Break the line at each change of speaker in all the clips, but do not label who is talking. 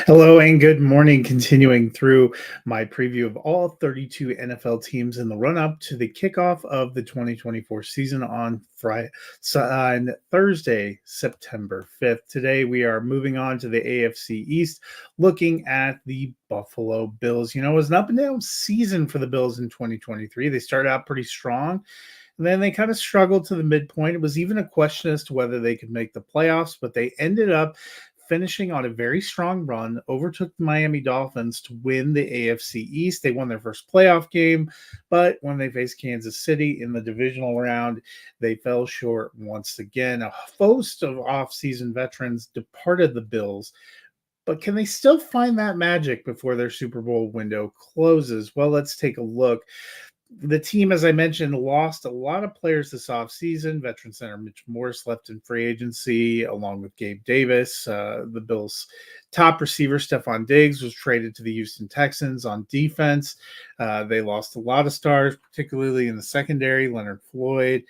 Hello and good morning. Continuing through my preview of all 32 NFL teams in the run up to the kickoff of the 2024 season on on Thursday, September 5th. Today, we are moving on to the AFC East, looking at the Buffalo Bills. It was an up and down season for the Bills in 2023. They started out pretty strong. And then they kind of struggled to the midpoint. It was even a question as to whether they could make the playoffs, but they ended up finishing on a very strong run, overtook the Miami Dolphins to win the AFC East. They won their first playoff game, but when they faced Kansas City in the divisional round, they fell short once again. A host of offseason veterans departed the Bills. But can they still find that magic before their Super Bowl window closes? Well, let's take a look. The team, as I mentioned, lost a lot of players this offseason. Veteran center Mitch Morse left in free agency, along with Gabe Davis. The Bills' top receiver, Stephon Diggs, was traded to the Houston Texans on defense. They lost a lot of stars, particularly in the secondary. Leonard Floyd,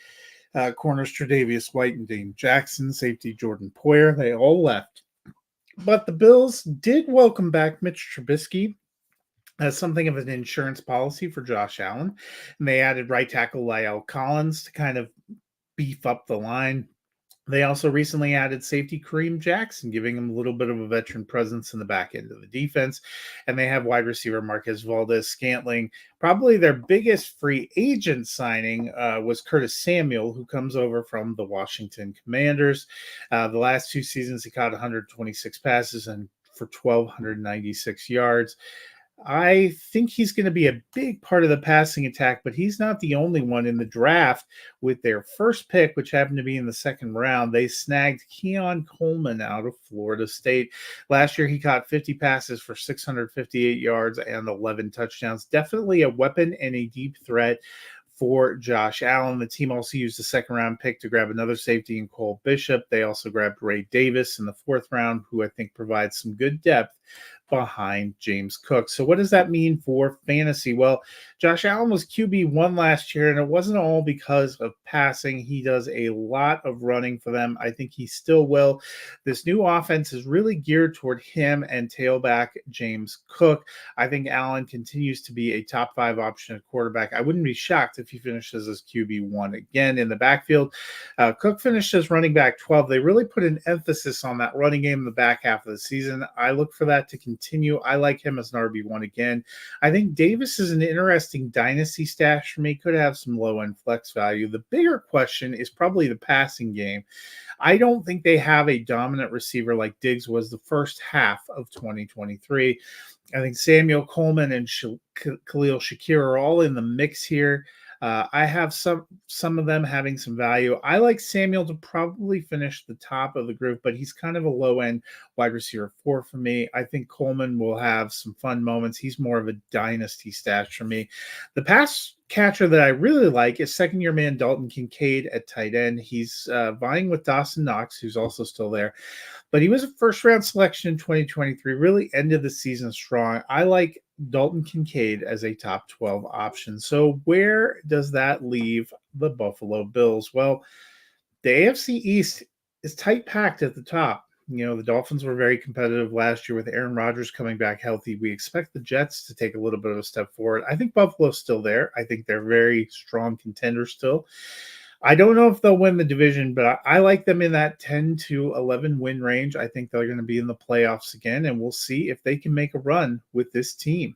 corners Tre'Davious White and Dane Jackson, safety Jordan Poyer. They all left. But the Bills did welcome back Mitch Trubisky as something of an insurance policy for Josh Allen. And they added right tackle La'el Collins to kind of beef up the line. They also recently added safety Kareem Jackson, giving him a little bit of a veteran presence in the back end of the defense. And they have wide receiver Marquez Valdes-Scantling. Probably their biggest free agent signing was Curtis Samuel, who comes over from the Washington Commanders. The last two seasons, he caught 126 passes and for 1,296 yards. I think he's going to be a big part of the passing attack, but he's not the only one. In the draft with their first pick, which happened to be in the second round. They snagged Keon Coleman out of Florida State. Last year, he caught 50 passes for 658 yards and 11 touchdowns. Definitely a weapon and a deep threat for Josh Allen. The team also used a second round pick to grab another safety in Cole Bishop. They also grabbed Ray Davis in the fourth round, who I think provides some good depth behind James Cook. So what does that mean for fantasy? Well, Josh Allen was QB1 last year, and it wasn't all because of passing. He does a lot of running for them. I think he still will. This new offense is really geared toward him and tailback James Cook. I think Allen continues to be a top 5 option at quarterback. I wouldn't be shocked if he finishes as QB1 again in the backfield. Cook finished as running back 12. They really put an emphasis on that running game in the back half of the season. I look for that to continue. I like him as an RB1 again. I think Davis is an interesting dynasty stash for me. Could have some low-end flex value. The bigger question is probably the passing game. I don't think they have a dominant receiver like Diggs was the first half of 2023. I think Samuel Coleman and Khalil Shakir are all in the mix here. I have some of them having some value. I like Samuel to probably finish the top of the group, but he's kind of a low-end wide receiver 4 for me. I think Coleman will have some fun moments. He's more of a dynasty stash for me. The pass catcher that I really like is second-year man Dalton Kincaid at tight end. He's vying with Dawson Knox, who's also still there. But he was a first-round selection in 2023, really ended the season strong. I like Dalton Kincaid as a top 12 option. So where does that leave the Buffalo Bills? Well, the AFC East is tight packed at the top. The Dolphins were very competitive last year with Aaron Rodgers coming back healthy. We expect the Jets to take a little bit of a step forward. I think Buffalo's still there. I think they're very strong contenders still. I don't know if they'll win the division, but I like them in that 10 to 11 win range. I think they're going to be in the playoffs again, and we'll see if they can make a run with this team.